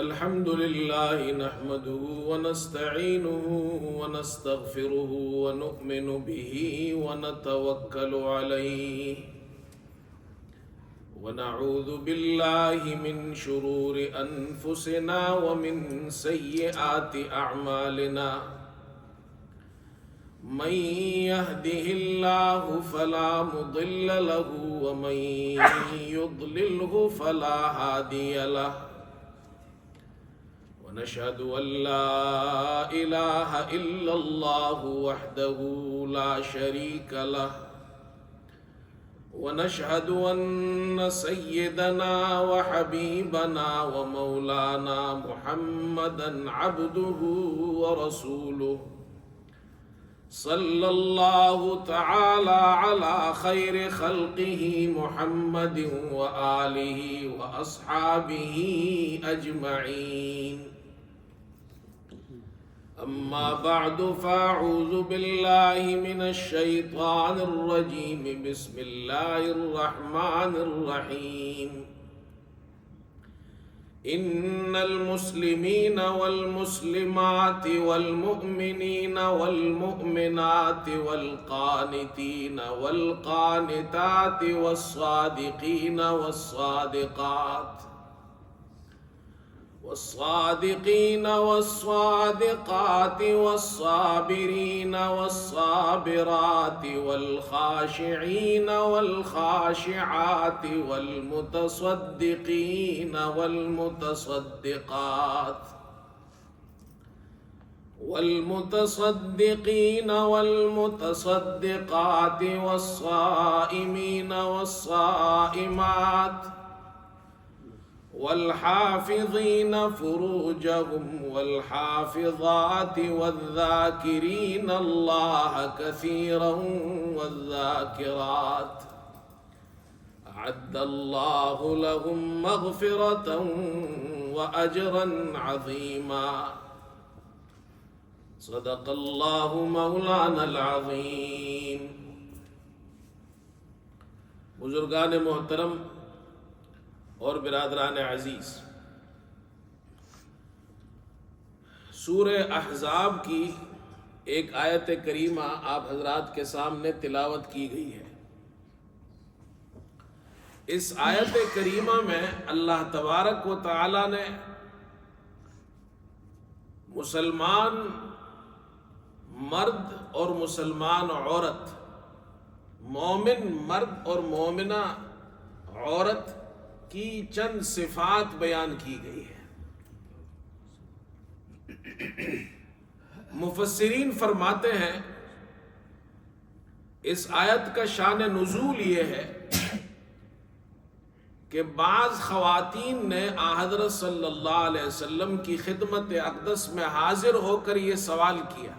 الحمد لله نحمده ونستعينه ونستغفره ونؤمن به ونتوكل عليه ونعوذ بالله من شرور أنفسنا ومن سيئات أعمالنا من يهده الله فلا مضل له ومن يضلله فلا هادي له ونشهد أن لا إله إلا الله وحده لا شريك له ونشهد أن سيدنا وحبيبنا ومولانا محمدا عبده ورسوله صلى الله تعالى على خير خلقه محمد وآله وأصحابه أجمعين أما بعد فأعوذ بالله من الشيطان الرجيم بسم الله الرحمن الرحيم إن المسلمين والمسلمات والمؤمنين والمؤمنات والقانتين والقانتات والصادقين والصادقين والصادقات والصابرين والصابرات والخاشعين والخاشعات والمتصدقين والمتصدقات والصائمين والصائمات والحافظين فروجهم والحافظات والذاكرين الله كثيرا والذاكرات أعد الله لهم مغفرة وأجرا عظيما صدق الله مولانا العظيم. بزرگان محترم اور برادران عزیز، سورہ احزاب کی ایک آیت کریمہ آپ حضرات کے سامنے تلاوت کی گئی ہے. اس آیت کریمہ میں اللہ تبارک و تعالی نے مسلمان مرد اور مسلمان عورت، مومن مرد اور مومنہ عورت کی چند صفات بیان کی گئی ہے. مفسرین فرماتے ہیں اس آیت کا شان نزول یہ ہے کہ بعض خواتین نے حضرت صلی اللہ علیہ وسلم کی خدمت اقدس میں حاضر ہو کر یہ سوال کیا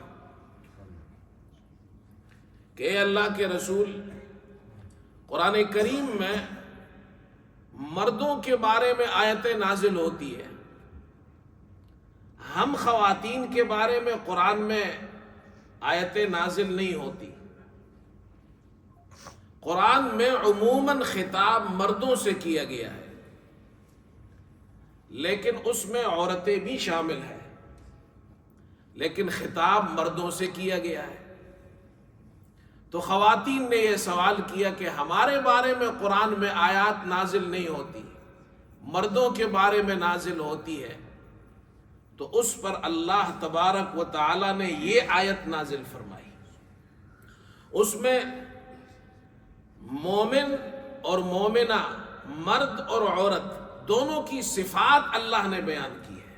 کہ اے اللہ کے رسول، قرآن کریم میں مردوں کے بارے میں آیتیں نازل ہوتی ہے، ہم خواتین کے بارے میں قرآن میں آیتیں نازل نہیں ہوتی. قرآن میں عموماً خطاب مردوں سے کیا گیا ہے، لیکن اس میں عورتیں بھی شامل ہیں، لیکن خطاب مردوں سے کیا گیا ہے. تو خواتین نے یہ سوال کیا کہ ہمارے بارے میں قرآن میں آیات نازل نہیں ہوتی، مردوں کے بارے میں نازل ہوتی ہے. تو اس پر اللہ تبارک و تعالی نے یہ آیت نازل فرمائی. اس میں مومن اور مومنہ، مرد اور عورت دونوں کی صفات اللہ نے بیان کی ہے،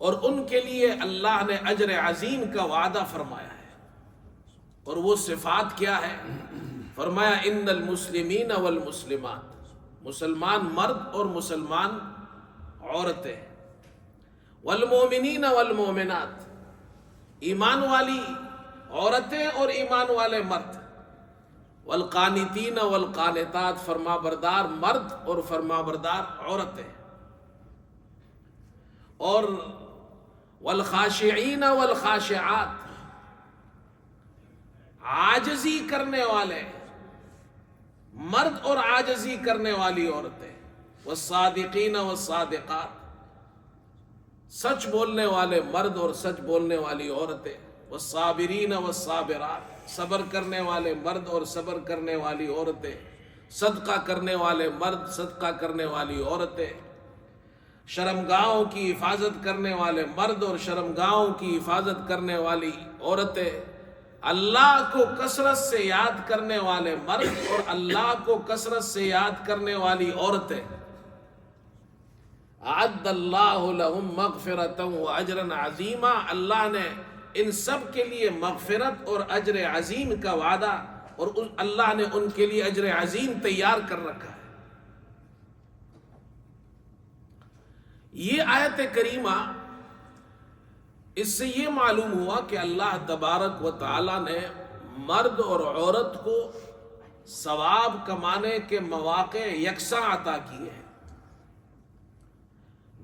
اور ان کے لیے اللہ نے اجر عظیم کا وعدہ فرمایا ہے. اور وہ صفات کیا ہے؟ فرمایا ان المسلمین والمسلمات، مسلمان مرد اور مسلمان عورتیں، والمومنین والمومنات، ایمان والی عورتیں اور ایمان والے مرد، والقانتین والقانتات، فرما بردار مرد اور فرما بردار عورتیں، اور والخاشعین والخاشعات، عاجزی کرنے والے مرد اور عاجزی کرنے والی عورتیں. والصادقین والصادقات، سچ بولنے والے مرد اور سچ بولنے والی عورتیں، والصابرین والصابرات، صبر کرنے والے مرد اور صبر کرنے والی عورتیں، صدقہ کرنے والے مرد، صدقہ کرنے والی عورتیں، شرمگاہوں کی حفاظت کرنے والے مرد اور شرمگاہوں کی حفاظت کرنے والی عورتیں، اللہ کو کثرت سے یاد کرنے والے مرد اور اللہ کو کثرت سے یاد کرنے والی عورتیں، اعد اللہ لہم مغفرۃ واجرا عظیما، اللہ نے ان سب کے لیے مغفرت اور اجر عظیم کا وعدہ، اور اللہ نے ان کے لیے اجر عظیم تیار کر رکھا ہے۔ یہ آیت کریمہ، اس سے یہ معلوم ہوا کہ اللہ تبارک و تعالی نے مرد اور عورت کو ثواب کمانے کے مواقع یکساں عطا کیے ہیں۔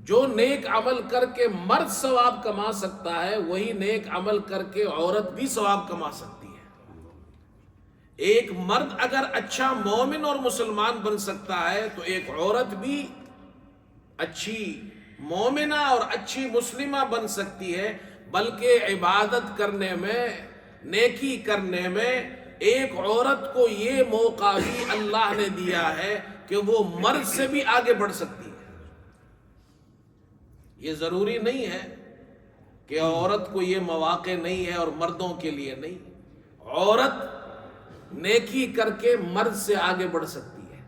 جو نیک عمل کر کے مرد ثواب کما سکتا ہے، وہی نیک عمل کر کے عورت بھی ثواب کما سکتی ہے۔ ایک مرد اگر اچھا مومن اور مسلمان بن سکتا ہے تو ایک عورت بھی اچھی مومنہ اور اچھی مسلمہ بن سکتی ہے، بلکہ عبادت کرنے میں، نیکی کرنے میں ایک عورت کو یہ موقع بھی اللہ نے دیا ہے کہ وہ مرد سے بھی آگے بڑھ سکتی ہے۔ یہ ضروری نہیں ہے کہ عورت کو یہ مواقع نہیں ہے اور مردوں کے لیے نہیں۔ عورت نیکی کر کے مرد سے آگے بڑھ سکتی ہے۔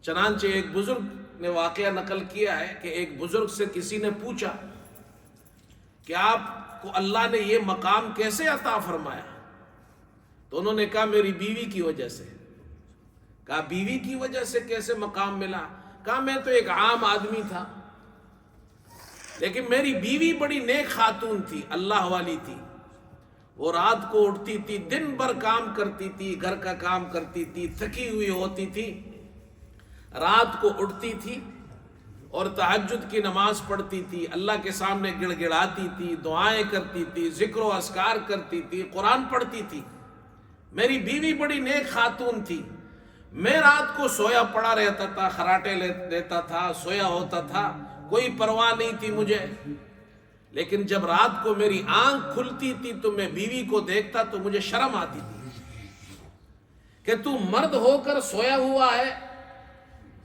چنانچہ ایک بزرگ نے واقعہ نقل کیا ہے کہ ایک بزرگ سے کسی نے پوچھا کہ آپ کو اللہ نے یہ مقام کیسے عطا فرمایا؟ تو انہوں نے کہا میری بیوی کی وجہ سے۔ کہا بیوی کی وجہ سے کیسے مقام ملا؟ کہا میں تو ایک عام آدمی تھا، لیکن میری بیوی بڑی نیک خاتون تھی، اللہ والی تھی۔ وہ رات کو اٹھتی تھی، دن بھر کام کرتی تھی، گھر کا کام کرتی تھی، تھکی ہوئی ہوتی تھی، رات کو اٹھتی تھی اور تہجد کی نماز پڑھتی تھی، اللہ کے سامنے گڑ گڑاتی تھی، دعائیں کرتی تھی، ذکر و اذکار کرتی تھی، قرآن پڑھتی تھی۔ میری بیوی بڑی نیک خاتون تھی۔ میں رات کو سویا پڑا رہتا تھا، خراٹے لیتا تھا، سویا ہوتا تھا، کوئی پرواہ نہیں تھی مجھے۔ لیکن جب رات کو میری آنکھ کھلتی تھی تو میں بیوی کو دیکھتا تو مجھے شرم آتی تھی کہ تو مرد ہو کر سویا ہوا ہے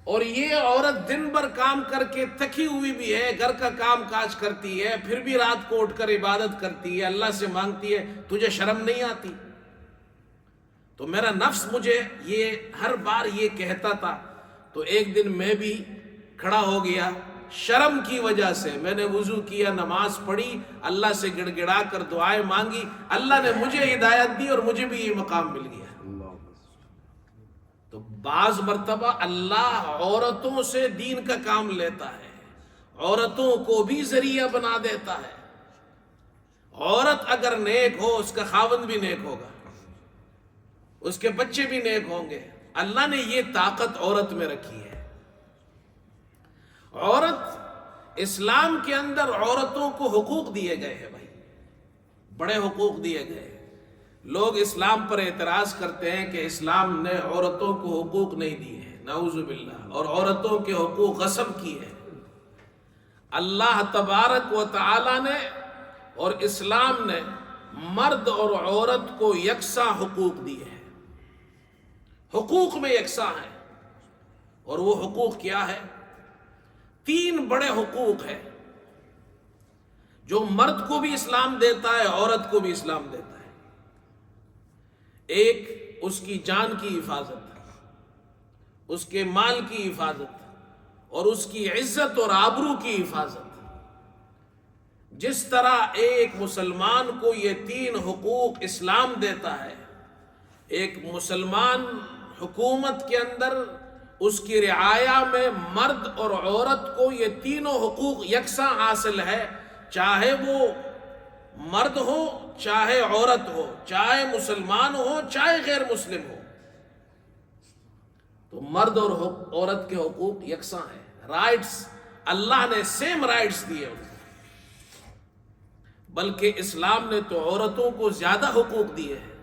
اور یہ عورت دن بھر کام کر کے تھکی ہوئی بھی ہے، گھر کا کام کاج کرتی ہے، پھر بھی رات کو اٹھ کر عبادت کرتی ہے، اللہ سے مانگتی ہے، تجھے شرم نہیں آتی؟ تو میرا نفس مجھے یہ ہر بار یہ کہتا تھا۔ تو ایک دن میں بھی کھڑا ہو گیا، شرم کی وجہ سے میں نے وضو کیا، نماز پڑھی، اللہ سے گڑ گڑا کر دعائیں مانگی، اللہ نے مجھے ہدایت دی اور مجھے بھی یہ مقام مل گیا۔ تو بعض مرتبہ اللہ عورتوں سے دین کا کام لیتا ہے، عورتوں کو بھی ذریعہ بنا دیتا ہے۔ عورت اگر نیک ہو، اس کا خاوند بھی نیک ہوگا، اس کے بچے بھی نیک ہوں گے۔ اللہ نے یہ طاقت عورت میں رکھی ہے۔ عورت، اسلام کے اندر عورتوں کو حقوق دیے گئے ہیں بھائی، بڑے حقوق دیے گئے ہیں۔ لوگ اسلام پر اعتراض کرتے ہیں کہ اسلام نے عورتوں کو حقوق نہیں دیے ہیں، نعوذ باللہ، اور عورتوں کے حقوق غصب کیے ہیں۔ اللہ تبارک و تعالی نے اور اسلام نے مرد اور عورت کو یکساں حقوق دیے ہیں، حقوق میں یکساں ہیں۔ اور وہ حقوق کیا ہے؟ 3 بڑے حقوق ہیں جو مرد کو بھی اسلام دیتا ہے، عورت کو بھی اسلام دیتا ہے۔ ایک، اس کی جان کی حفاظت، اس کے مال کی حفاظت اور اس کی عزت اور آبرو کی حفاظت۔ جس طرح ایک مسلمان کو یہ 3 حقوق اسلام دیتا ہے، ایک مسلمان حکومت کے اندر اس کی رعایا میں مرد اور عورت کو یہ تینوں حقوق یکساں حاصل ہے، چاہے وہ مرد ہو، چاہے عورت ہو، چاہے مسلمان ہو، چاہے غیر مسلم ہو۔ تو مرد اور عورت کے حقوق یکساں ہیں، رائٹس، اللہ نے سیم رائٹس دیے ان کو۔ بلکہ اسلام نے تو عورتوں کو زیادہ حقوق دیے ہیں،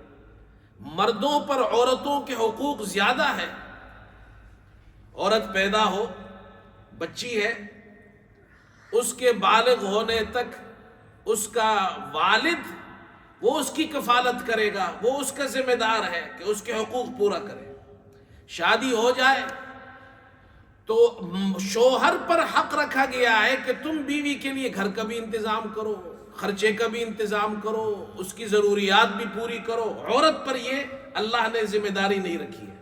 مردوں پر عورتوں کے حقوق زیادہ ہیں۔ عورت پیدا ہو بچی ہے، اس کے بالغ ہونے تک اس کا والد وہ اس کی کفالت کرے گا، وہ اس کا ذمہ دار ہے کہ اس کے حقوق پورا کرے۔ شادی ہو جائے تو شوہر پر حق رکھا گیا ہے کہ تم بیوی کے لیے گھر کا بھی انتظام کرو، خرچے کا بھی انتظام کرو، اس کی ضروریات بھی پوری کرو۔ عورت پر یہ اللہ نے ذمہ داری نہیں رکھی ہے۔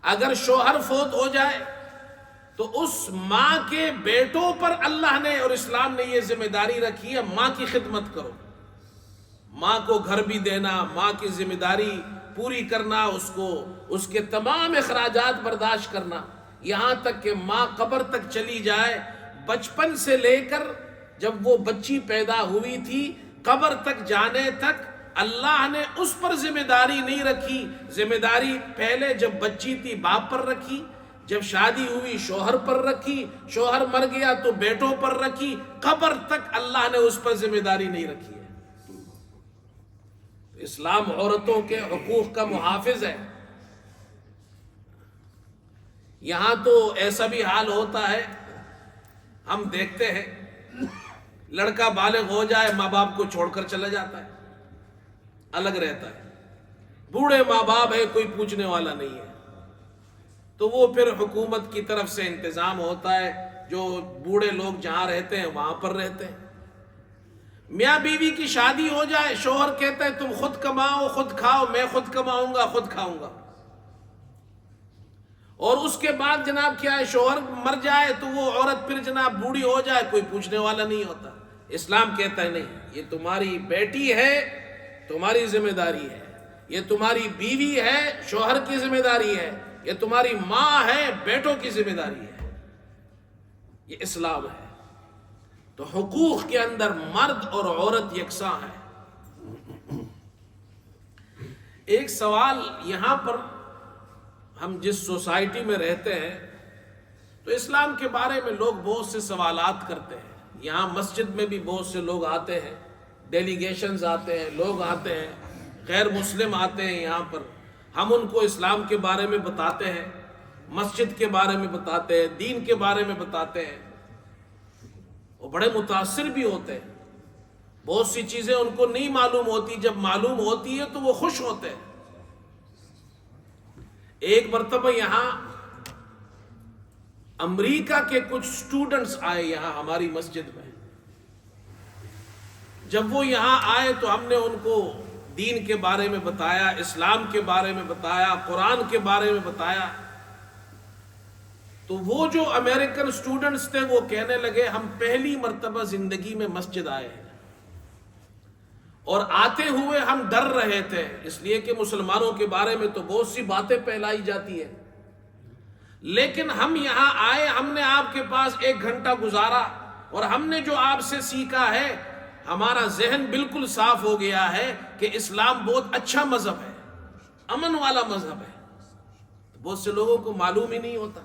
اگر شوہر فوت ہو جائے تو اس ماں کے بیٹوں پر اللہ نے اور اسلام نے یہ ذمہ داری رکھی ہے، ماں کی خدمت کرو، ماں کو گھر بھی دینا، ماں کی ذمہ داری پوری کرنا، اس کو اس کے تمام اخراجات برداشت کرنا، یہاں تک کہ ماں قبر تک چلی جائے، بچپن سے لے کر جب وہ بچی پیدا ہوئی تھی قبر تک جانے تک اللہ نے اس پر ذمہ داری نہیں رکھی۔ ذمہ داری پہلے جب بچی تھی باپ پر رکھی، جب شادی ہوئی شوہر پر رکھی، شوہر مر گیا تو بیٹوں پر رکھی، قبر تک اللہ نے اس پر ذمہ داری نہیں رکھی ہے۔ اسلام عورتوں کے حقوق کا محافظ ہے۔ یہاں تو ایسا بھی حال ہوتا ہے، ہم دیکھتے ہیں لڑکا بالغ ہو جائے ماں باپ کو چھوڑ کر چلا جاتا ہے، الگ رہتا ہے، بوڑھے ماں باپ ہے، کوئی پوچھنے والا نہیں ہے، تو وہ پھر حکومت کی طرف سے انتظام ہوتا ہے، جو بوڑھے لوگ جہاں رہتے ہیں وہاں پر رہتے ہیں۔ میاں بیوی کی شادی ہو جائے، شوہر کہتا ہے تم خود کماؤ خود کھاؤ، میں خود کماؤں گا خود کھاؤں گا، اور اس کے بعد جناب کیا ہے، شوہر مر جائے تو وہ عورت پھر جناب بوڑھی ہو جائے، کوئی پوچھنے والا نہیں ہوتا۔ اسلام کہتا ہے نہیں، یہ تمہاری بیٹی ہے، تمہاری ذمہ داری ہے، یہ تمہاری بیوی ہے، شوہر کی ذمہ داری ہے، یہ تمہاری ماں ہے، بیٹوں کی ذمہ داری ہے۔ یہ اسلام ہے۔ تو حقوق کے اندر مرد اور عورت یکساں ہے۔ ایک سوال یہاں پر، ہم جس سوسائٹی میں رہتے ہیں تو اسلام کے بارے میں لوگ بہت سے سوالات کرتے ہیں، یہاں مسجد میں بھی بہت سے لوگ آتے ہیں، ڈیلیگیشنز آتے ہیں، لوگ آتے ہیں، غیر مسلم آتے ہیں یہاں پر، ہم ان کو اسلام کے بارے میں بتاتے ہیں، مسجد کے بارے میں بتاتے ہیں، دین کے بارے میں بتاتے ہیں، وہ بڑے متاثر بھی ہوتے ہیں۔ بہت سی چیزیں ان کو نہیں معلوم ہوتی، جب معلوم ہوتی ہے تو وہ خوش ہوتے ہیں۔ ایک مرتبہ یہاں امریکہ کے کچھ سٹوڈنٹس آئے یہاں ہماری مسجد میں۔ جب وہ یہاں آئے تو ہم نے ان کو دین کے بارے میں بتایا، اسلام کے بارے میں بتایا، قرآن کے بارے میں بتایا، تو وہ جو امریکن سٹوڈنٹس تھے وہ کہنے لگے ہم پہلی مرتبہ زندگی میں مسجد آئے ہیں، اور آتے ہوئے ہم ڈر رہے تھے، اس لیے کہ مسلمانوں کے بارے میں تو بہت سی باتیں پھیلائی جاتی ہیں، لیکن ہم یہاں آئے، ہم نے آپ کے پاس 1 گھنٹہ گزارا، اور ہم نے جو آپ سے سیکھا ہے ہمارا ذہن بالکل صاف ہو گیا ہے کہ اسلام بہت اچھا مذہب ہے، امن والا مذہب ہے۔ بہت سے لوگوں کو معلوم ہی نہیں ہوتا۔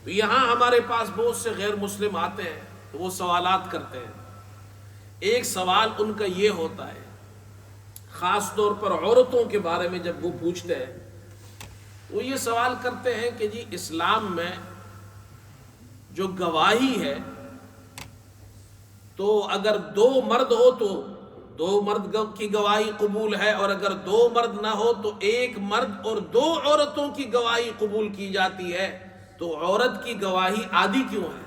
تو یہاں ہمارے پاس بہت سے غیر مسلم آتے ہیں تو وہ سوالات کرتے ہیں۔ ایک سوال ان کا یہ ہوتا ہے، خاص طور پر عورتوں کے بارے میں جب وہ پوچھتے ہیں، وہ یہ سوال کرتے ہیں کہ جی اسلام میں جو گواہی ہے، تو اگر 2 مرد ہو تو 2 مرد کی گواہی قبول ہے، اور اگر 2 مرد نہ ہو تو 1 مرد اور 2 عورتوں کی گواہی قبول کی جاتی ہے، تو عورت کی گواہی آدھی کیوں ہے؟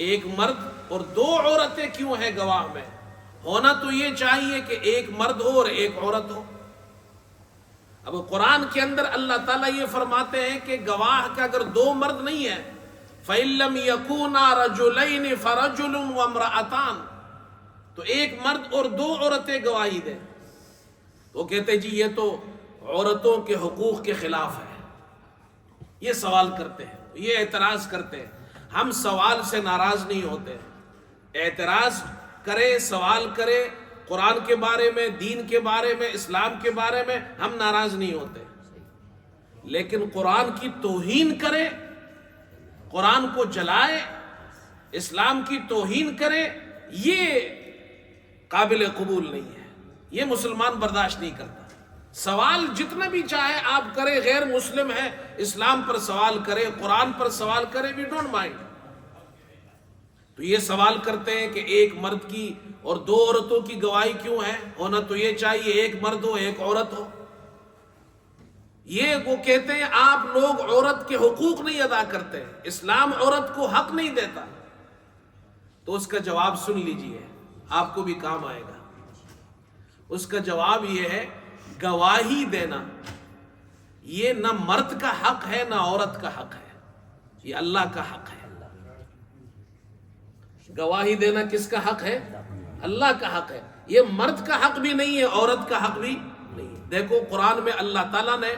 1 مرد اور 2 عورتیں کیوں ہیں گواہ میں؟ ہونا تو یہ چاہیے کہ 1 مرد ہو اور 1 عورت ہو۔ اب قرآن کے اندر اللہ تعالیٰ یہ فرماتے ہیں کہ گواہ کا اگر 2 مرد نہیں ہے، فَإِن لَّمْ يَكُونَا رَجُلَيْنِ فَرَجُلٌ وَامْرَأَتَانِ، تو 1 مرد اور 2 عورتیں گواہی دیں، تو کہتے جی یہ تو عورتوں کے حقوق کے خلاف ہے۔ یہ سوال کرتے ہیں، یہ اعتراض کرتے ہیں۔ ہم سوال سے ناراض نہیں ہوتے، اعتراض کرے، سوال کرے، قرآن کے بارے میں، دین کے بارے میں، اسلام کے بارے میں ہم ناراض نہیں ہوتے، لیکن قرآن کی توہین کرے، قرآن کو جلائے، اسلام کی توہین کرے، یہ قابل قبول نہیں ہے، یہ مسلمان برداشت نہیں کرتا۔ سوال جتنا بھی چاہے آپ کرے، غیر مسلم ہے اسلام پر سوال کرے، قرآن پر سوال کرے، وی ڈونٹ مائنڈ۔ تو یہ سوال کرتے ہیں کہ ایک مرد کی اور دو عورتوں کی گواہی کیوں ہے؟ ہونا تو یہ چاہیے ایک مرد ہو ایک عورت ہو۔ یہ وہ کہتے ہیں آپ لوگ عورت کے حقوق نہیں ادا کرتے، اسلام عورت کو حق نہیں دیتا۔ تو اس کا جواب سن لیجئے، آپ کو بھی کام آئے گا۔ اس کا جواب یہ ہے، گواہی دینا یہ نہ مرد کا حق ہے نہ عورت کا حق ہے، یہ اللہ کا حق ہے۔ گواہی دینا کس کا حق ہے؟ اللہ کا حق ہے۔ یہ مرد کا حق بھی نہیں ہے، عورت کا حق بھی نہیں ہے۔ دیکھو قرآن میں اللہ تعالیٰ نے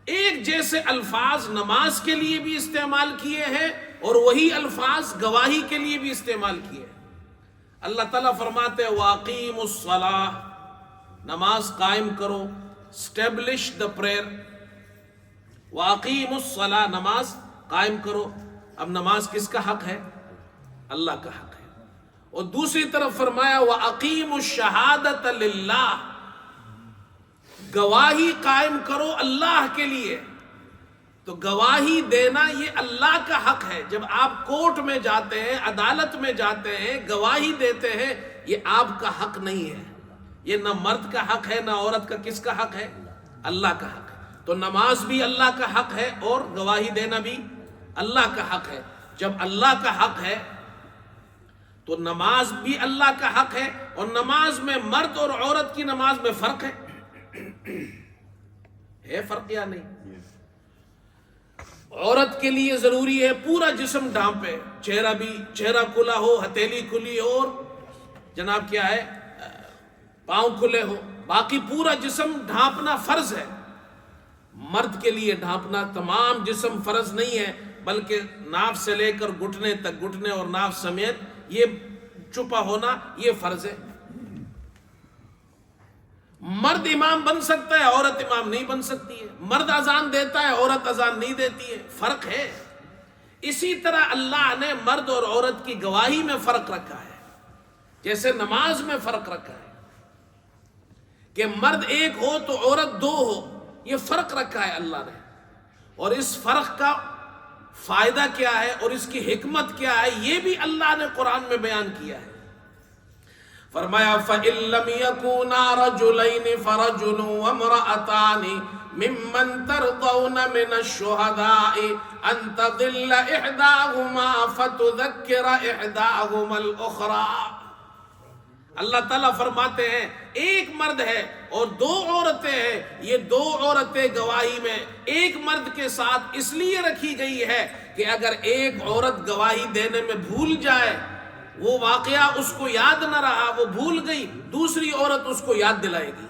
ایک جیسے الفاظ نماز کے لیے بھی استعمال کیے ہیں اور وہی الفاظ گواہی کے لیے بھی استعمال کیے ہیں۔ اللہ تعالیٰ فرماتے ہیں وَأَقِيمُوا الصَّلَاةَ، نماز قائم کرو، اسٹیبلش دا پریئر۔ وَأَقِيمُوا الصَّلَاةَ، نماز قائم کرو۔ اب نماز کس کا حق ہے؟ اللہ کا حق ہے۔ اور دوسری طرف فرمایا وَأَقِيمُوا الشَّهَادَةَ لِلَّهِ، گواہی قائم کرو اللہ کے لیے۔ تو گواہی دینا یہ اللہ کا حق ہے۔ جب آپ کورٹ میں جاتے ہیں، عدالت میں جاتے ہیں، گواہی دیتے ہیں، یہ آپ کا حق نہیں ہے، یہ نہ مرد کا حق ہے نہ عورت کا۔ کس کا حق ہے؟ اللہ کا حق ہے۔ تو نماز بھی اللہ کا حق ہے اور گواہی دینا بھی اللہ کا حق ہے۔ جب اللہ کا حق ہے تو نماز بھی اللہ کا حق ہے، اور نماز میں مرد اور عورت کی نماز میں فرق ہے۔ ہے فرق یا نہیں؟ عورت کے لیے ضروری ہے پورا جسم ڈھانپے، چہرہ کھلا ہو، ہتھیلی کھلی ہو، اور جناب کیا ہے پاؤں کھلے ہو، باقی پورا جسم ڈھانپنا فرض ہے۔ مرد کے لیے ڈھانپنا تمام جسم فرض نہیں ہے، بلکہ ناف سے لے کر گھٹنے تک، گھٹنے اور ناف سمیت یہ چھپا ہونا یہ فرض ہے۔ مرد امام بن سکتا ہے، عورت امام نہیں بن سکتی ہے۔ مرد اذان دیتا ہے، عورت اذان نہیں دیتی ہے، فرق ہے۔ اسی طرح اللہ نے مرد اور عورت کی گواہی میں فرق رکھا ہے، جیسے نماز میں فرق رکھا ہے کہ مرد ایک ہو تو عورت دو ہو، یہ فرق رکھا ہے اللہ نے۔ اور اس فرق کا فائدہ کیا ہے اور اس کی حکمت کیا ہے، یہ بھی اللہ نے قرآن میں بیان کیا ہے۔ فرمایا فَإِن لَّمْ يَكُونَا رَجُلَيْنِ فَرَجُلٌ وَامْرَأَتَانِ مِمَّن تَرْضَوْنَ مِنَ الشُّهَدَاءِ أَن تَضِلَّ إِحْدَاهُمَا فَتُذَكِّرَ إِحْدَاهُمَا الْأُخْرَىٰ۔ اللہ تعالیٰ فرماتے ہیں ایک مرد ہے اور دو عورتیں ہیں، یہ دو عورتیں گواہی میں ایک مرد کے ساتھ اس لیے رکھی گئی ہے کہ اگر ایک عورت گواہی دینے میں بھول جائے، وہ واقعہ اس کو یاد نہ رہا، وہ بھول گئی، دوسری عورت اس کو یاد دلائے گی۔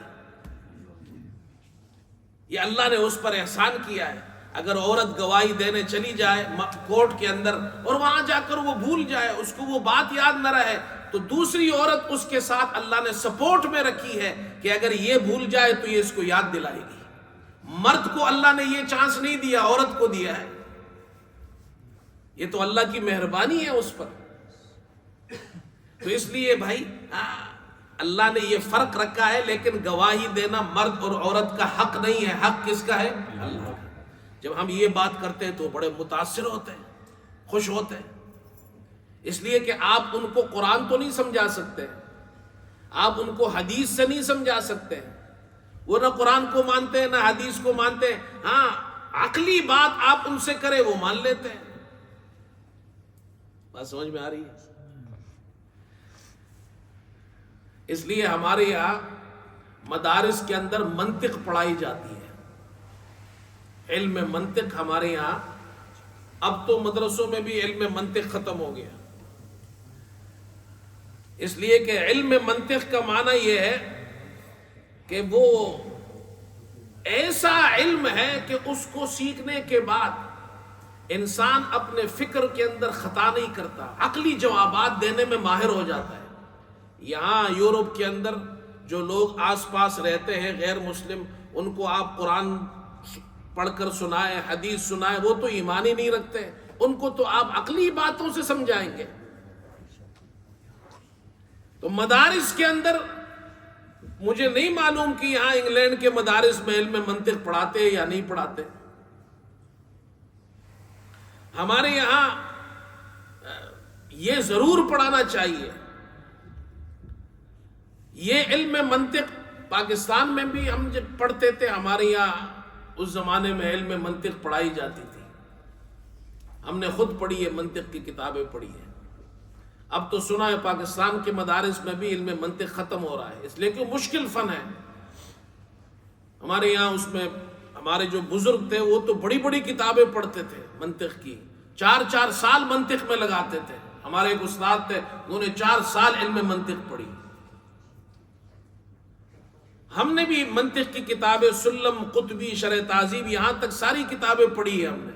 یہ اللہ نے اس پر احسان کیا ہے۔ اگر عورت گواہی دینے چلی جائے کورٹ کے اندر اور وہاں جا کر وہ بھول جائے، اس کو وہ بات یاد نہ رہے، تو دوسری عورت اس کے ساتھ اللہ نے سپورٹ میں رکھی ہے کہ اگر یہ بھول جائے تو یہ اس کو یاد دلائے گی۔ مرد کو اللہ نے یہ چانس نہیں دیا، عورت کو دیا ہے۔ یہ تو اللہ کی مہربانی ہے اس پر۔ تو اس لیے بھائی اللہ نے یہ فرق رکھا ہے، لیکن گواہی دینا مرد اور عورت کا حق نہیں ہے، حق کس کا ہے؟ اللہ کا۔ جب ہم یہ بات کرتے ہیں تو بڑے متاثر ہوتے ہیں، خوش ہوتے ہیں، اس لیے کہ آپ ان کو قرآن تو نہیں سمجھا سکتے، آپ ان کو حدیث سے نہیں سمجھا سکتے، وہ نہ قرآن کو مانتے ہیں نہ حدیث کو مانتے ہیں۔ ہاں عقلی بات آپ ان سے کرے وہ مان لیتے ہیں۔ بات سمجھ میں آ رہی ہے؟ اس لیے ہمارے یہاں مدارس کے اندر منطق پڑھائی جاتی ہے، علم منطق ہمارے یہاں۔ اب تو مدرسوں میں بھی علم منطق ختم ہو گیا، اس لیے کہ علم منطق کا معنی یہ ہے کہ وہ ایسا علم ہے کہ اس کو سیکھنے کے بعد انسان اپنے فکر کے اندر خطا نہیں کرتا، عقلی جوابات دینے میں ماہر ہو جاتا ہے۔ یہاں یورپ کے اندر جو لوگ آس پاس رہتے ہیں غیر مسلم، ان کو آپ قرآن پڑھ کر سنائے، حدیث سنائے، وہ تو ایمان ہی نہیں رکھتے، ان کو تو آپ عقلی باتوں سے سمجھائیں گے۔ تو مدارس کے اندر مجھے نہیں معلوم کہ یہاں انگلینڈ کے مدارس میں علم منطق پڑھاتے یا نہیں پڑھاتے. ہمارے یہاں یہ ضرور پڑھانا چاہیے. یہ علم منطق پاکستان میں بھی ہم جب پڑھتے تھے، ہمارے یہاں اس زمانے میں علم منطق پڑھائی جاتی تھی. ہم نے خود پڑھی ہے، منطق کی کتابیں پڑھی ہیں. اب تو سنا ہے پاکستان کے مدارس میں بھی علم منطق ختم ہو رہا ہے، اس لیے کہ مشکل فن ہے. ہمارے یہاں اس میں ہمارے جو بزرگ تھے وہ تو بڑی بڑی کتابیں پڑھتے تھے منطق کی، 4 سال منطق میں لگاتے تھے. ہمارے ایک استاد تھے، انہوں نے 4 سال علم منطق پڑھی. ہم نے بھی منطق کی کتابیں، سلم، قطبی، شرح تہذیب، یہاں تک ساری کتابیں پڑھی ہیں ہم نے.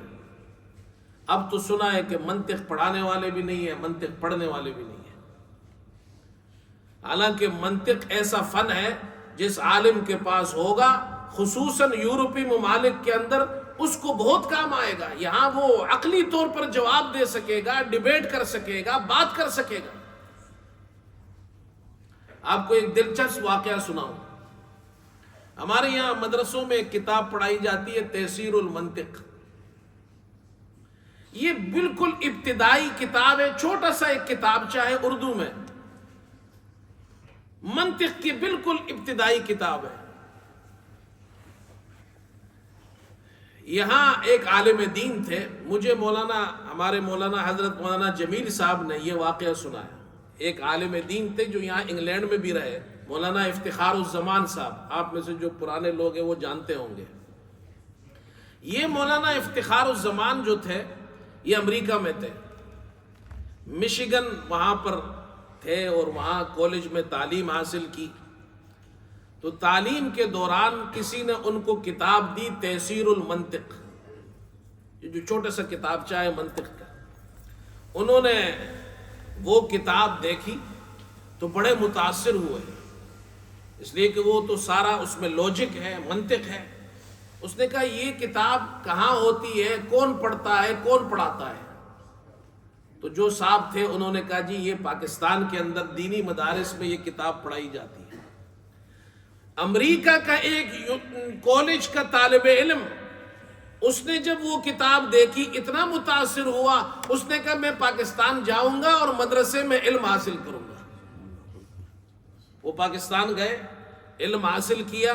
اب تو سنا ہے کہ منطق پڑھانے والے بھی نہیں ہیں، منطق پڑھنے والے بھی نہیں ہیں. حالانکہ منطق ایسا فن ہے جس عالم کے پاس ہوگا، خصوصاً یورپی ممالک کے اندر، اس کو بہت کام آئے گا. یہاں وہ عقلی طور پر جواب دے سکے گا، ڈیبیٹ کر سکے گا، بات کر سکے گا. آپ کو ایک دلچسپ واقعہ سناؤں. ہمارے یہاں مدرسوں میں ایک کتاب پڑھائی جاتی ہے، تیسیر المنطق. یہ بالکل ابتدائی کتاب ہے، چھوٹا سا ایک کتابچہ ہے اردو میں، منطق کی بالکل ابتدائی کتاب ہے. یہاں ایک عالم دین تھے، مجھے ہمارے مولانا حضرت مولانا جمیل صاحب نے یہ واقعہ سنایا. ایک عالم دین تھے جو یہاں انگلینڈ میں بھی رہے، مولانا افتخار الزمان صاحب. آپ میں سے جو پرانے لوگ ہیں وہ جانتے ہوں گے. یہ مولانا افتخار الزمان جو تھے، یہ امریکہ میں تھے، مشیگن وہاں پر تھے اور وہاں کالج میں تعلیم حاصل کی. تو تعلیم کے دوران کسی نے ان کو کتاب دی، تیسیر المنطق، یہ جو چھوٹا سا کتابچہ ہے منطق کا. انہوں نے وہ کتاب دیکھی تو بڑے متاثر ہوئے، اس لیے کہ وہ تو سارا اس میں لوجک ہے، منطق ہے. اس نے کہا یہ کتاب کہاں ہوتی ہے، کون پڑھتا ہے، کون پڑھاتا ہے؟ تو جو صاحب تھے انہوں نے کہا جی یہ پاکستان کے اندر دینی مدارس میں یہ کتاب پڑھائی جاتی ہے. امریکہ کا ایک کالج کا طالب علم، اس نے جب وہ کتاب دیکھی اتنا متاثر ہوا، اس نے کہا میں پاکستان جاؤں گا اور مدرسے میں علم حاصل کروں گا. وہ پاکستان گئے، علم حاصل کیا،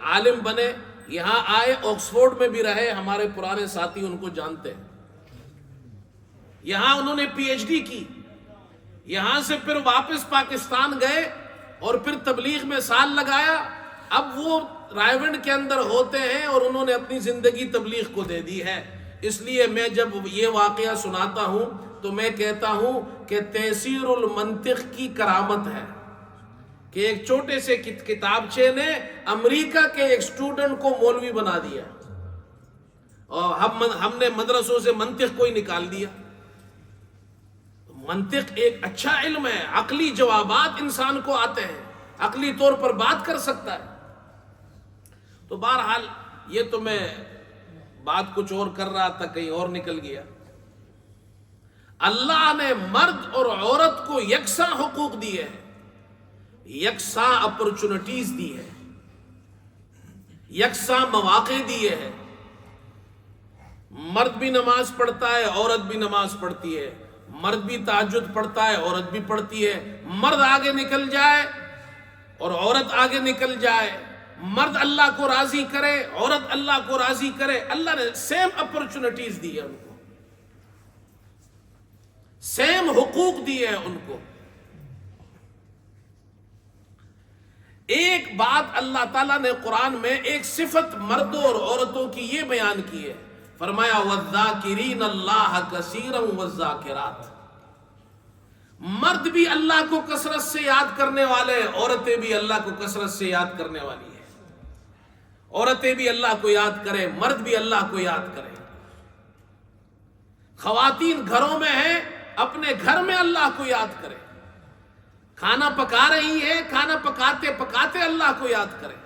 عالم بنے. یہاں آئے، آکسفورڈ میں بھی رہے، ہمارے پرانے ساتھی ان کو جانتے ہیں. یہاں انہوں نے پی ایچ ڈی کی. یہاں سے پھر واپس پاکستان گئے اور پھر تبلیغ میں سال لگایا. اب وہ رائے کے اندر ہوتے ہیں اور انہوں نے اپنی زندگی تبلیغ کو دے دی ہے. اس لیے میں جب یہ واقعہ سناتا ہوں تو میں کہتا ہوں کہ تیسیر المنطق کی کرامت ہے کہ ایک چھوٹے سے کتابچے نے امریکہ کے ایک سٹوڈنٹ کو مولوی بنا دیا، اور ہم نے مدرسوں سے منطق کو ہی نکال دیا. منطق ایک اچھا علم ہے، عقلی جوابات انسان کو آتے ہیں، عقلی طور پر بات کر سکتا ہے. تو بہرحال یہ تو میں بات کچھ اور کر رہا تھا، کہیں اور نکل گیا. اللہ نے مرد اور عورت کو یکساں حقوق دیے ہیں، یکساں اپرچونٹیز دی ہے، یکساں مواقع دیے ہیں. مرد بھی نماز پڑھتا ہے، عورت بھی نماز پڑھتی ہے. مرد بھی تہجد پڑھتا ہے، عورت بھی پڑھتی ہے. مرد آگے نکل جائے اور عورت آگے نکل جائے، مرد اللہ کو راضی کرے، عورت اللہ کو راضی کرے، اللہ نے سیم اپرچونٹیز دی ہے ان کو، سیم حقوق دیے ہیں ان کو. ایک بات اللہ تعالیٰ نے قرآن میں ایک صفت مردوں اور عورتوں کی یہ بیان کی ہے، فرمایا وَالذَّاكِرِينَ اللَّهَ كَثِيرًا وَالذَّاكِرَاتِ. مرد بھی اللہ کو کثرت سے یاد کرنے والے، عورتیں بھی اللہ کو کثرت سے یاد کرنے والی ہیں. عورتیں بھی اللہ کو یاد کریں، مرد بھی اللہ کو یاد کریں. خواتین گھروں میں ہیں، اپنے گھر میں اللہ کو یاد کریں. کھانا پکا رہی ہے، کھانا پکاتے پکاتے اللہ کو یاد کریں.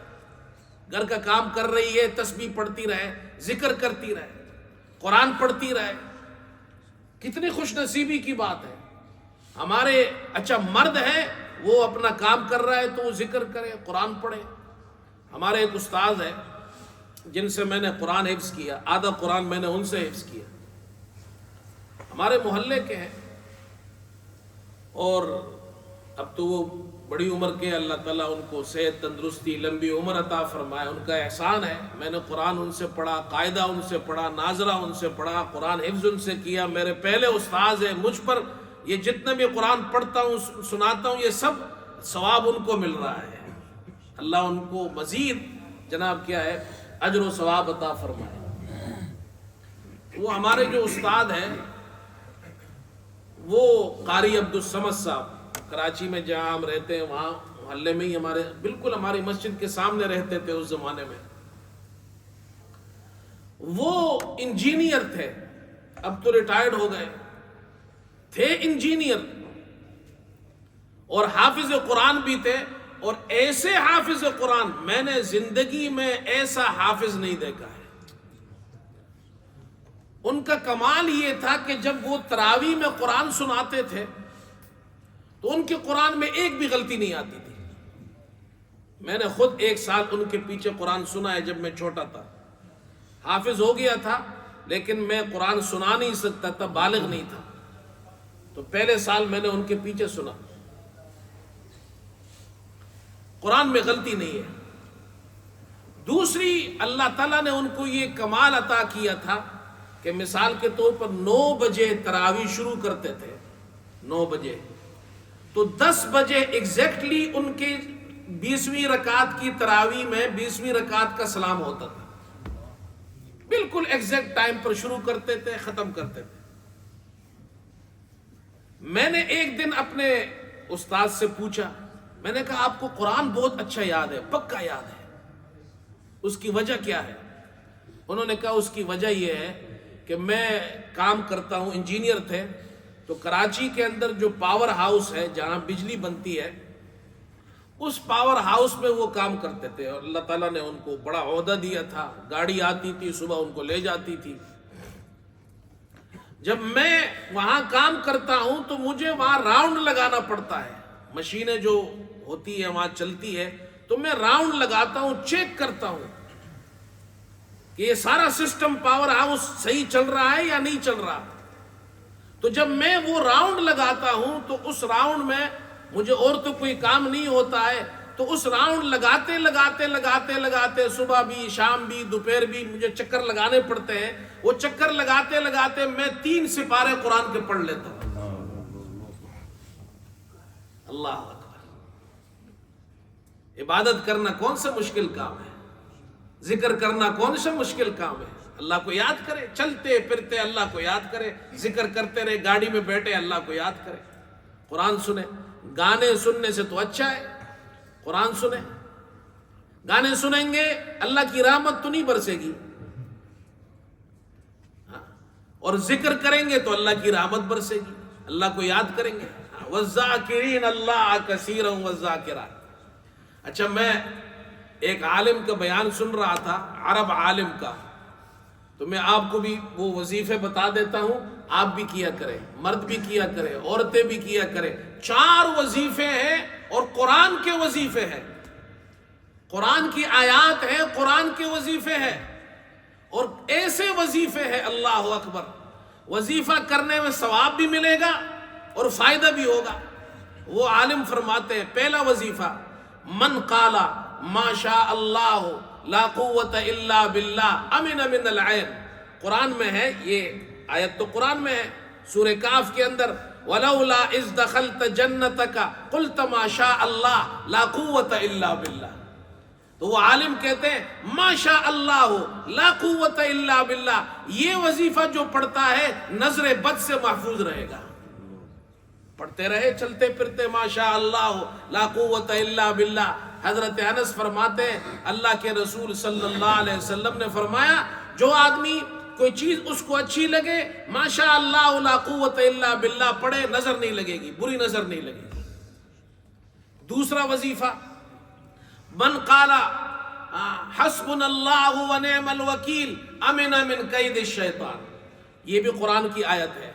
گھر کا کام کر رہی ہے، تسبیح پڑھتی رہے، ذکر کرتی رہے، قرآن پڑھتی رہے. کتنی خوش نصیبی کی بات ہے. ہمارے مرد ہیں وہ اپنا کام کر رہا ہے تو وہ ذکر کرے، قرآن پڑھے۔ ہمارے ایک استاد ہے جن سے میں نے قرآن حفظ کیا، آدھا قرآن میں نے ان سے حفظ کیا، ہمارے محلے کے ہیں، اور اب تو وہ بڑی عمر کے، اللہ تعالیٰ ان کو صحت، تندرستی، لمبی عمر عطا فرمائے، ان کا احسان ہے۔ میں نے قرآن ان سے پڑھا، قاعدہ ان سے پڑھا، ناظرہ ان سے پڑھا، قرآن حفظ ان سے کیا، میرے پہلے استاذ ہیں۔ مجھ پر یہ جتنے بھی قرآن پڑھتا ہوں، سناتا ہوں، یہ سب ثواب ان کو مل رہا ہے۔ اللہ ان کو مزید جناب کیا ہے اجر و ثواب عطا فرمائے۔ وہ ہمارے جو استاد ہیں وہ قاری عبدالصمد صاحب، کراچی میں جہاں ہم رہتے ہیں وہاں محلے میں ہی ہمارے، بالکل ہماری مسجد کے سامنے رہتے تھے اس زمانے میں۔ وہ انجینئر تھے، اب تو ریٹائرڈ ہو گئے، تھے انجینئر اور حافظ قرآن بھی تھے، اور ایسے حافظ قرآن میں نے زندگی میں ایسا حافظ نہیں دیکھا ہے۔ ان کا کمال یہ تھا کہ جب وہ تراویح میں قرآن سناتے تھے تو ان کے قرآن میں ایک بھی غلطی نہیں آتی تھی۔ میں نے خود ایک سال ان کے پیچھے قرآن سنا ہے جب میں چھوٹا تھا، حافظ ہو گیا تھا لیکن میں قرآن سنا نہیں سکتا تھا، بالغ نہیں تھا، تو پہلے سال میں نے ان کے پیچھے سنا، قرآن میں غلطی نہیں ہے۔ دوسری، اللہ تعالیٰ نے ان کو یہ کمال عطا کیا تھا کہ مثال کے طور پر 9 بجے تراویح شروع کرتے تھے، 9 بجے، تو 10 بجے ایگزیکٹلی ان کے 20ویں رکعت کی تراویح میں 20ویں رکعت کا سلام ہوتا تھا، بالکل ایگزیکٹ ٹائم پر شروع کرتے تھے، ختم کرتے تھے۔ میں نے ایک دن اپنے استاد سے پوچھا، میں نے کہا آپ کو قرآن بہت اچھا یاد ہے، پکا یاد ہے، اس کی وجہ کیا ہے؟ انہوں نے کہا اس کی وجہ یہ ہے کہ میں کام کرتا ہوں، انجینئر تھے، تو کراچی کے اندر جو پاور ہاؤس ہے جہاں بجلی بنتی ہے، اس پاور ہاؤس میں وہ کام کرتے تھے، اور اللہ تعالیٰ نے ان کو بڑا عہدہ دیا تھا، گاڑی آتی تھی صبح ان کو لے جاتی تھی۔ جب میں وہاں کام کرتا ہوں تو مجھے وہاں راؤنڈ لگانا پڑتا ہے، مشینیں جو ہوتی ہے وہاں چلتی ہے، تو میں راؤنڈ لگاتا ہوں، چیک کرتا ہوں کہ یہ سارا سسٹم پاور ہاؤس صحیح چل رہا ہے یا نہیں چل رہا۔ تو جب میں وہ راؤنڈ لگاتا ہوں تو اس راؤنڈ میں مجھے اور تو کوئی کام نہیں ہوتا ہے، تو اس راؤنڈ لگاتے لگاتے لگاتے لگاتے صبح بھی، شام بھی، دوپہر بھی مجھے چکر لگانے پڑتے ہیں، وہ چکر لگاتے لگاتے میں 3 سپارے قرآن کے پڑھ لیتا ہوں۔ اللہ اکبر! عبادت کرنا کون سا مشکل کام ہے، ذکر کرنا کون سا مشکل کام ہے؟ اللہ کو یاد کرے، چلتے پھرتے اللہ کو یاد کرے، ذکر کرتے رہے، گاڑی میں بیٹھے اللہ کو یاد کرے، قرآن سنے۔ گانے سننے سے تو اچھا ہے قرآن سنیں۔ گانے سنیں گے اللہ کی رحمت تو نہیں برسے گی، اور ذکر کریں گے تو اللہ کی رحمت برسے گی، اللہ کو یاد کریں گے۔ وَالذَّاكِرِينَ اللَّهَ كَثِيرًا وَالذَّاكِرَاتِ۔ اچھا، میں ایک عالم کا بیان سن رہا تھا، عرب عالم کا، تو میں آپ کو بھی وہ وظیفے بتا دیتا ہوں، آپ بھی کیا کریں، مرد بھی کیا کریں، عورتیں بھی کیا کریں۔ 4 وظیفے ہیں اور قرآن کے وظیفے ہیں، قرآن کی آیات ہیں، قرآن کے وظیفے ہیں، اور ایسے وظیفے ہیں، اللہ اکبر، وظیفہ کرنے میں ثواب بھی ملے گا اور فائدہ بھی ہوگا۔ وہ عالم فرماتے ہیں، پہلا وظیفہ، من قال ما شاء اللہ لا قوت الا باللہ امن من العین۔ قرآن میں ہے یہ آیت، تو قرآن میں ہے سورہ کاف کے اندر، ولولا اذ دخلت جنتک قلت ما شاء اللہ لا قوت الا باللہ۔ تو وہ عالم کہتے ہیں ما شاء اللہ لا قوت الا باللہ، یہ وظیفہ جو پڑھتا ہے نظر بد سے محفوظ رہے گا۔ پڑھتے رہے چلتے پھرتے، ما شاء اللہ لا قوت الا باللہ۔ حضرت انس فرماتے ہیں اللہ کے رسول صلی اللہ علیہ وسلم نے فرمایا، جو آدمی کوئی چیز اس کو اچھی لگے، ما شاء اللہ لا قوت الا باللہ پڑھے، نظر نہیں لگے گی، بری نظر نہیں لگے گی۔ دوسرا وظیفہ، من قال حسبنا اللہ ونعم الوکیل امن من قید الشیطان، یہ بھی قرآن کی آیت ہے۔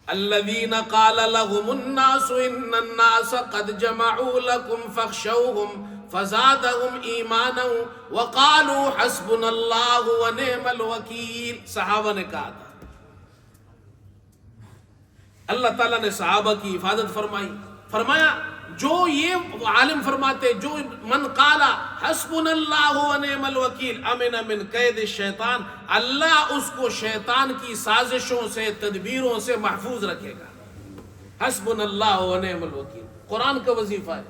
الذین قال لهم الناس ان الناس قد جمعوا لكم فاخشوهم فزادهم ایمانا وقالوا حسبنا اللہ ونعم الوکیل. صحابہ نے کہا تھا، اللہ تعالیٰ نے صحابہ کی حفاظت فرمائی. فرمایا جو یہ عالم فرماتے جو من قال حسبنا اللہ ونعم الوکیل امن من قید الشیطان، اللہ اس کو شیطان کی سازشوں سے تدبیروں سے محفوظ رکھے گا. حسبنا اللہ ونعم الوکیل قرآن کا وظیفہ ہے.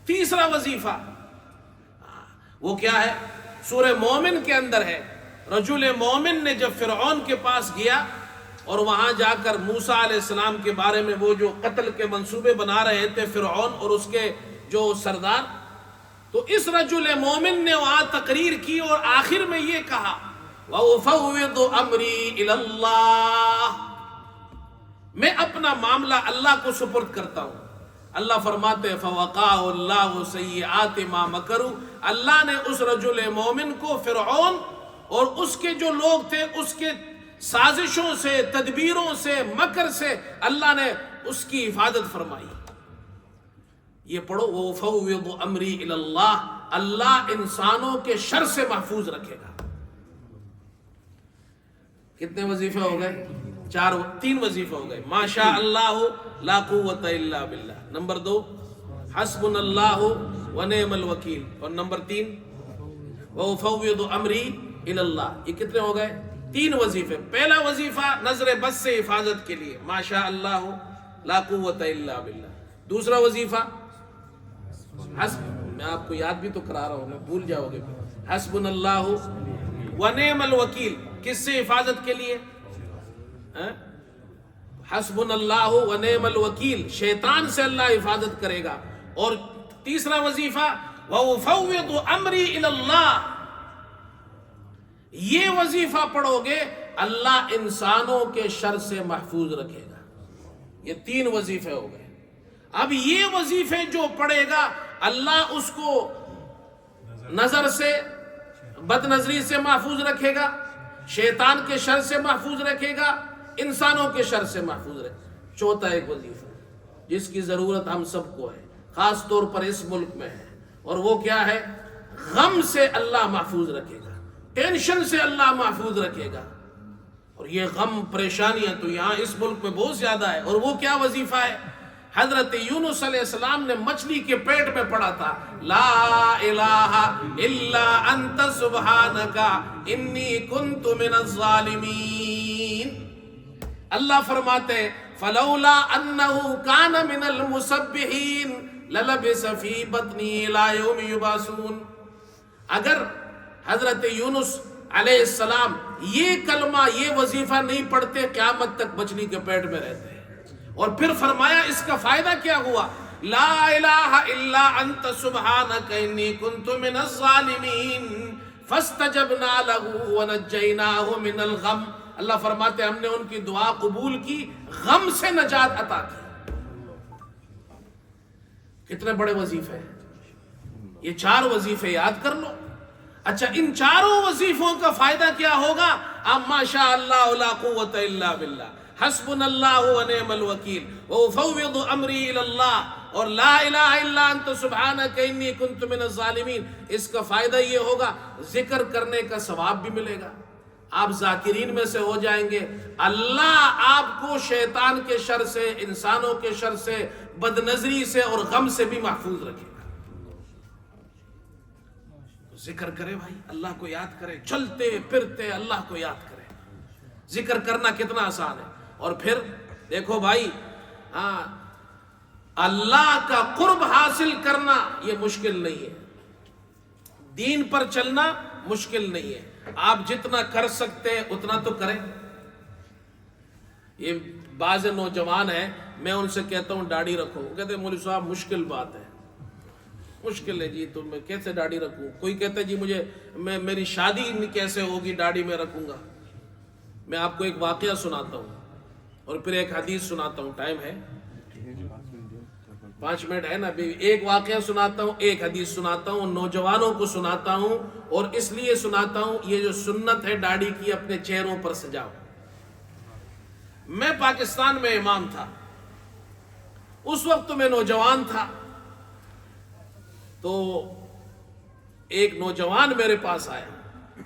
تیسرا وظیفہ وہ کیا ہے؟ سورہ مومن کے اندر ہے. رجل مومن نے جب فرعون کے پاس گیا اور وہاں جا کر موسیٰ علیہ السلام کے بارے میں وہ جو قتل کے منصوبے بنا رہے تھے فرعون اور اس کے جو سردار، تو اس رجل مومن نے وہاں تقریر کی اور آخر میں یہ کہا وَأُفَوِّضُ أَمْرِي إِلَى اللَّهِ، میں اپنا معاملہ اللہ کو سپرد کرتا ہوں. اللہ فرماتے فَوَقَاهُ اللَّهُ سَيِّئَاتِ مَا مَكَرُوا، اللہ نے اس رجل مومن کو فرعون اور اس کے جو لوگ تھے اس کے سازشوں سے تدبیروں سے مکر سے اللہ نے اس کی حفاظت فرمائی. یہ پڑھو وَأُفَوِّضُ أَمْرِي إِلَى اللَّهِ، اللہ انسانوں کے شر سے محفوظ رکھے گا. کتنے وظیفے ہو گئے؟ تین وظیفے ہو گئے. ما شاء اللہ لا قوت الا باللہ. نمبر 2 حسبنا اللہ ونعم الوکیل. اور نمبر 3 وَأُفَوِّضُ أَمْرِي إِلَى اللَّهِ. یہ کتنے ہو گئے؟ 3 وظیفے. پہلا وظیفہ نظر بد سے حفاظت کے لیے ما شاء اللہ لا قوت الا باللہ. دوسرا وظیفہ میں آپ کو یاد بھی تو کرا رہا ہوں، میں بھول جاؤ گے. حسبنا اللہ ونعم الوکیل کس سے حفاظت کے لیے؟ حسبنا اللہ ونعم الوکیل شیطان سے اللہ حفاظت کرے گا. اور تیسرا وظیفہ وَأُفَوِّضُ أَمْرِي إِلَى اللَّهِ، یہ وظیفہ پڑھو گے اللہ انسانوں کے شر سے محفوظ رکھے گا. یہ 3 وظیفے ہو گئے. اب یہ وظیفے جو پڑھے گا اللہ اس کو نظر سے بد نظری سے محفوظ رکھے گا، شیطان کے شر سے محفوظ رکھے گا، انسانوں کے شر سے محفوظ رکھے گا. چوتھا ایک وظیفہ جس کی ضرورت ہم سب کو ہے، خاص طور پر اس ملک میں ہے، اور وہ کیا ہے؟ غم سے اللہ محفوظ رکھے گا، ٹینشن سے اللہ محفوظ رکھے گا. اور یہ غم پریشانیاں تو یہاں اس ملک میں بہت زیادہ ہے. اور وہ کیا وظیفہ ہے؟ حضرت یونس علیہ السلام نے مچھلی کے پیٹ میں پڑھا تھا لا الہ الا انت سبحانک انی کنت من الظالمین. اللہ فرماتے فلولا انہ کان من المسبحین للبث فی بطنی الی یوم یبعثون. اگر حضرت یونس علیہ السلام یہ کلمہ یہ وظیفہ نہیں پڑھتے قیامت تک مچھلی کے پیٹ میں رہتے. اور پھر فرمایا اس کا فائدہ کیا ہوا؟ لا الہ الا انت سبحانک انی کنت من الظالمین فاستجبنا له ونجیناہ من الغم. اللہ فرماتے ہم نے ان کی دعا قبول کی، غم سے نجات عطا کی. کتنے بڑے وظیفے ہیں یہ 4 وظیفے یاد کر لو. اچھا ان 4 وظیفوں کا فائدہ کیا ہوگا؟ اب ما شاء اللہ لا قوت الا باللہ، حسبنا اللہ ونعم الوکیل، وَأُفَوِّضُ أَمْرِي إِلَى اللَّهِ، اور لا الہ الا انت سبحانک انی کنت من الظالمین. اس کا فائدہ یہ ہوگا ذکر کرنے کا ثواب بھی ملے گا، آپ ذاکرین میں سے ہو جائیں گے. اللہ آپ کو شیطان کے شر سے، انسانوں کے شر سے، بد نظری سے اور غم سے بھی محفوظ رکھے گا. ذکر کرے بھائی، اللہ کو یاد کرے، چلتے پھرتے اللہ کو یاد کرے. ذکر کرنا کتنا آسان ہے. اور پھر دیکھو بھائی، اللہ کا قرب حاصل کرنا یہ مشکل نہیں ہے، دین پر چلنا مشکل نہیں ہے. آپ جتنا کر سکتے اتنا تو کریں. یہ بعض نوجوان ہیں، میں ان سے کہتا ہوں داڑھی رکھو، وہ کہتے ہیں مولوی صاحب مشکل بات ہے. مشکل ہے جی، تو میں کیسے داڑھی رکھوں؟ کوئی کہتا ہے جی مجھے میری شادی کیسے ہوگی داڑھی میں رکھوں گا. میں آپ کو ایک واقعہ سناتا ہوں اور پھر ایک حدیث سناتا ہوں. ٹائم ہے 5 منٹ ہے نا. ایک واقعہ سناتا ہوں، ایک حدیث سناتا ہوں، نوجوانوں کو سناتا ہوں. اور اس لیے سناتا ہوں یہ جو سنت ہے داڑھی کی اپنے چہروں پر سجاؤ. میں پاکستان میں امام تھا، اس وقت تو میں نوجوان تھا، تو ایک نوجوان میرے پاس آیا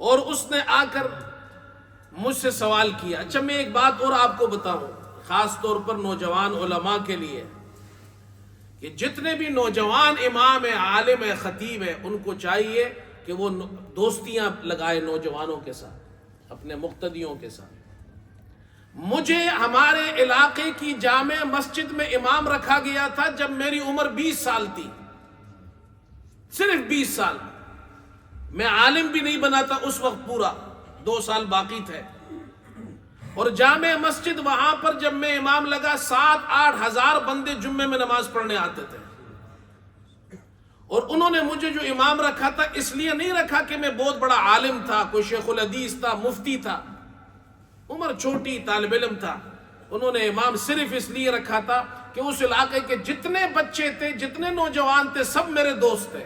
اور اس نے آ کر مجھ سے سوال کیا۔ اچھا میں ایک بات اور آپ کو بتاؤں، خاص طور پر نوجوان علماء کے لیے، کہ جتنے بھی نوجوان امام ہیں، عالم ہیں، خطیب ہیں، ان کو چاہیے کہ وہ دوستیاں لگائے نوجوانوں کے ساتھ، اپنے مقتدیوں کے ساتھ۔ مجھے ہمارے علاقے کی جامع مسجد میں امام رکھا گیا تھا جب میری عمر 20 سال تھی، صرف 20 سال۔ میں عالم بھی نہیں بنا تھا اس وقت، پورا 2 سال باقی تھے، اور جامع مسجد وہاں پر جب میں امام لگا 7-8 ہزار بندے جمعے میں نماز پڑھنے آتے تھے، اور انہوں نے مجھے جو امام رکھا تھا اس لیے نہیں رکھا کہ میں بہت بڑا عالم تھا، کوئی شیخ الحدیث تھا، مفتی تھا، عمر چھوٹی، طالب علم تھا۔ انہوں نے امام صرف اس لیے رکھا تھا کہ اس علاقے کے جتنے بچے تھے، جتنے نوجوان تھے، سب میرے دوست تھے۔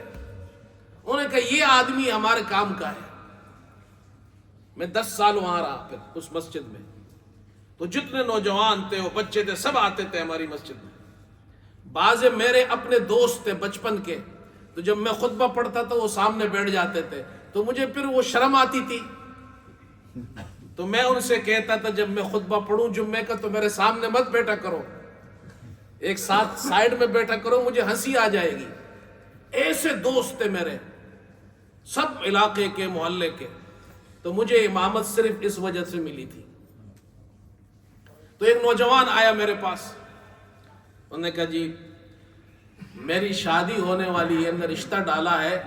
انہوں نے کہا یہ آدمی ہمارے کام کا ہے۔ میں 10 سال وہاں رہا پھر اس مسجد میں، تو جتنے نوجوان تھے، وہ بچے تھے، سب آتے تھے ہماری مسجد میں۔ بعض میرے اپنے دوست تھے بچپن کے، تو جب میں خطبہ پڑھتا تھا وہ سامنے بیٹھ جاتے تھے، تو مجھے پھر وہ شرم آتی تھی، تو میں ان سے کہتا تھا جب میں خطبہ پڑھوں جمعے کا تو میرے سامنے مت بیٹھا کرو، ایک ساتھ سائیڈ میں بیٹھا کرو، مجھے ہنسی آ جائے گی۔ ایسے دوست تھے میرے، سب علاقے کے، محلے کے۔ تو مجھے امامت صرف اس وجہ سے ملی تھی۔ تو ایک نوجوان آیا میرے پاس، انہوں نے کہا جی میری شادی ہونے والی ہے، میں رشتہ ڈالا ہے،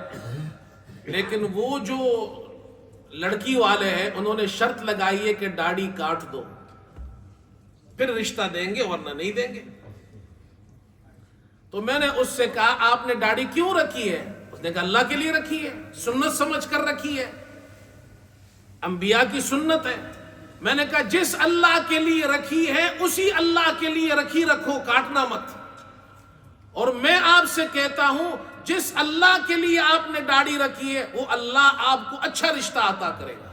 لیکن وہ جو لڑکی والے ہیں انہوں نے شرط لگائی ہے کہ داڑھی کاٹ دو، پھر رشتہ دیں گے ورنہ نہیں دیں گے۔ تو میں نے اس سے کہا آپ نے داڑھی کیوں رکھی ہے؟ اس نے کہا اللہ کے لیے رکھی ہے، سنت سمجھ کر رکھی ہے، انبیاء کی سنت ہے۔ میں نے کہا جس اللہ کے لیے رکھی ہے اسی اللہ کے لیے رکھی رکھو، کاٹنا مت۔ اور میں آپ سے کہتا ہوں جس اللہ کے لیے آپ نے داڑھی رکھی ہے وہ اللہ آپ کو اچھا رشتہ عطا کرے گا۔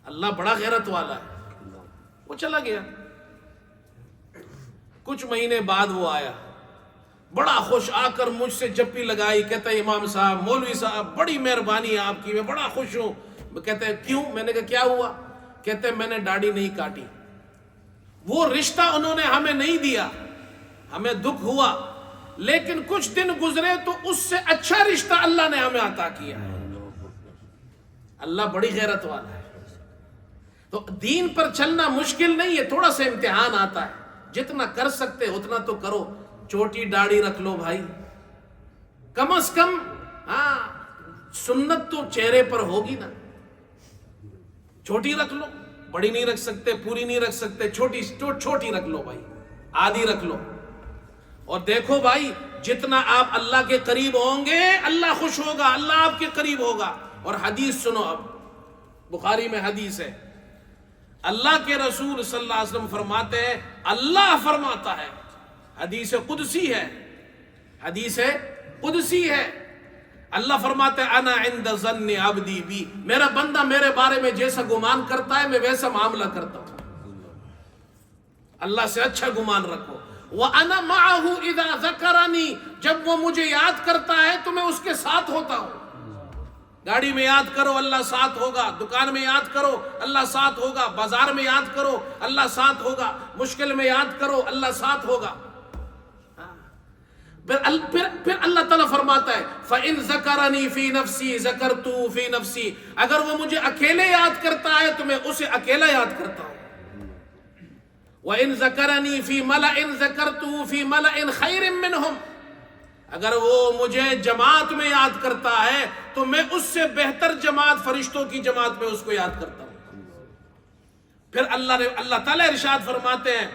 اللہ بڑا غیرت والا ہے۔ وہ چلا گیا۔ کچھ مہینے بعد وہ آیا، بڑا خوش، آ کر مجھ سے جپی لگائی، کہتا ہے امام صاحب، مولوی صاحب بڑی مہربانی ہے آپ کی، میں بڑا خوش ہوں۔ کہتے ہیں کیوں؟ میں نے کہا کیا ہوا؟ کہتے ہیں میں نے داڑھی نہیں کاٹی۔ وہ رشتہ انہوں نے ہمیں نہیں دیا، ہمیں دکھ ہوا، لیکن کچھ دن گزرے تو اس سے اچھا رشتہ اللہ نے ہمیں عطا کیا ہے۔ اللہ بڑی غیرت والا ہے۔ تو دین پر چلنا مشکل نہیں ہے، تھوڑا سا امتحان آتا ہے، جتنا کر سکتے اتنا تو کرو۔ چھوٹی داڑھی رکھ لو بھائی، کم از کم ہاں سنت تو چہرے پر ہوگی نا۔ چھوٹی رکھ لو، بڑی نہیں رکھ سکتے، پوری نہیں رکھ سکتے، چھوٹی رکھ لو بھائی، آدھی رکھ لو۔ اور دیکھو بھائی جتنا آپ اللہ کے قریب ہوں گے اللہ خوش ہوگا، اللہ آپ کے قریب ہوگا۔ اور حدیث سنو، اب بخاری میں حدیث ہے، اللہ کے رسول صلی اللہ علیہ وسلم فرماتے ہیں، اللہ فرماتا ہے، حدیث قدسی ہے، حدیث قدسی ہے، اللہ فرماتے ہیں انا عند ظن عبدی بی، میرا بندہ میرے بارے میں جیسا گمان کرتا ہے میں ویسا معاملہ کرتا ہوں۔ اللہ سے اچھا گمان رکھو۔ وَأَنَا مَعَهُ إِذَا ذَكَرَنِي، جب وہ مجھے یاد کرتا ہے تو میں اس کے ساتھ ہوتا ہوں۔ گاڑی میں یاد کرو اللہ ساتھ ہوگا، دکان میں یاد کرو اللہ ساتھ ہوگا، بازار میں یاد کرو اللہ ساتھ ہوگا، مشکل میں یاد کرو اللہ ساتھ ہوگا۔ پھر اللہ تعالیٰ فرماتا ہے فَإِن ذَكَرَنِي فِي نَفْسِي ذَكَرْتُهُ فِي نَفْسِي، اگر وہ مجھے اکیلے یاد کرتا ہے تو میں اسے اکیلا یاد کرتا ہوں۔ وَإِن ذَكَرَنِي فِي مَلَئٍ ذَكَرْتُهُ فِي مَلَئٍ خَيْرٍ مِّنْهُمْ، اگر وہ مجھے جماعت میں یاد کرتا ہے تو میں اس سے بہتر جماعت، فرشتوں کی جماعت میں اس کو یاد کرتا ہوں۔ پھر اللہ تعالیٰ ارشاد فرماتے ہیں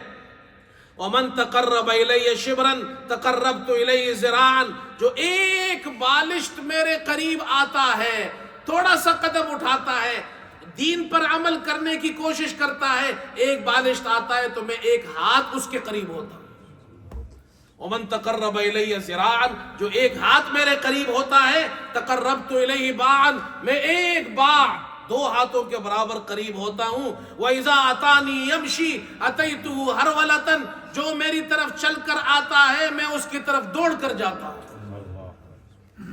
وَمَن تَقَرَّبَ إِلَيَّ شِبْرًا تَقَرَّبْتُ إِلَيْهِ ذِرَاعًا، جو ایک بالشت میرے قریب آتا ہے، تھوڑا سا قدم اٹھاتا ہے، دین پر عمل کرنے کی کوشش کرتا ہے، ایک بالشت آتا ہے تو میں ایک ہاتھ اس کے قریب ہوتا ہوں۔ وَمَن تَقَرَّبَ إِلَيَّ ذِرَاعًا، جو ایک ہاتھ میرے قریب ہوتا ہے، تَقَرَّبْتُ إِلَيْهِ بَاعًا، میں ایک باع دو ہاتھوں کے برابر قریب ہوتا ہوں. وَإِذَا أَتَانِي يَمْشِي أَتَيْتُهُ هَرْوَلَةً, جو میری طرف چل کر آتا ہے میں اس کی طرف دوڑ کر جاتا ہوں.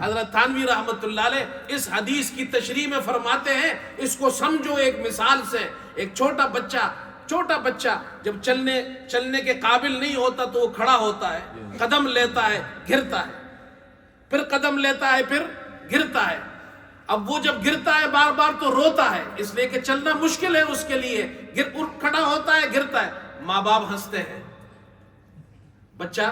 حضرت تھانوی رحمت اللہ علیہ اس حدیث کی تشریح میں فرماتے ہیں, اس کو سمجھو ایک مثال سے. ایک چھوٹا بچہ جب چلنے کے قابل نہیں ہوتا تو وہ کھڑا ہوتا ہے, قدم لیتا ہے, گرتا ہے, پھر قدم لیتا ہے, پھر گرتا ہے. اب وہ جب گرتا ہے بار بار تو روتا ہے, اس لیے کہ چلنا مشکل ہے اس کے لیے. کھڑا ہوتا ہے, گرتا ہے, ماں باپ ہنستے ہیں. بچہ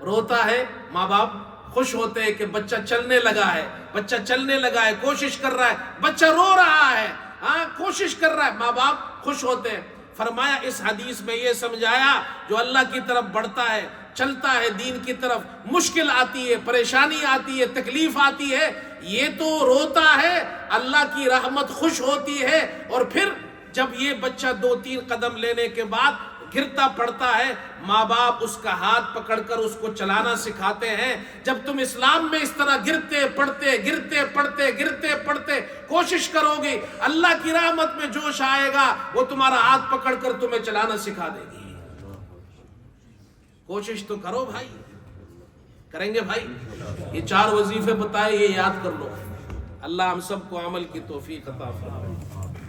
روتا ہے, ماں باپ خوش ہوتے ہیں کہ بچہ چلنے لگا ہے, کوشش کر رہا ہے. بچہ رو رہا ہے, ہاں کوشش کر رہا ہے, ماں باپ خوش ہوتے ہیں. فرمایا اس حدیث میں یہ سمجھایا, جو اللہ کی طرف بڑھتا ہے, چلتا ہے دین کی طرف, مشکل آتی ہے, پریشانی آتی ہے, تکلیف آتی ہے, یہ تو روتا ہے, اللہ کی رحمت خوش ہوتی ہے. اور پھر جب یہ بچہ 2-3 قدم لینے کے بعد گرتا پڑتا ہے, ماں باپ اس کا ہاتھ پکڑ کر اس کو چلانا سکھاتے ہیں. جب تم اسلام میں اس طرح گرتے پڑتے کوشش کرو گی, اللہ کی رحمت میں جوش آئے گا, وہ تمہارا ہاتھ پکڑ کر تمہیں چلانا سکھا دے گی. کوشش تو کرو بھائی. کریں گے بھائی؟ یہ 4 وظیفے بتائے, یہ یاد کر لو. اللہ ہم سب کو عمل کی توفیق عطا فرمائے.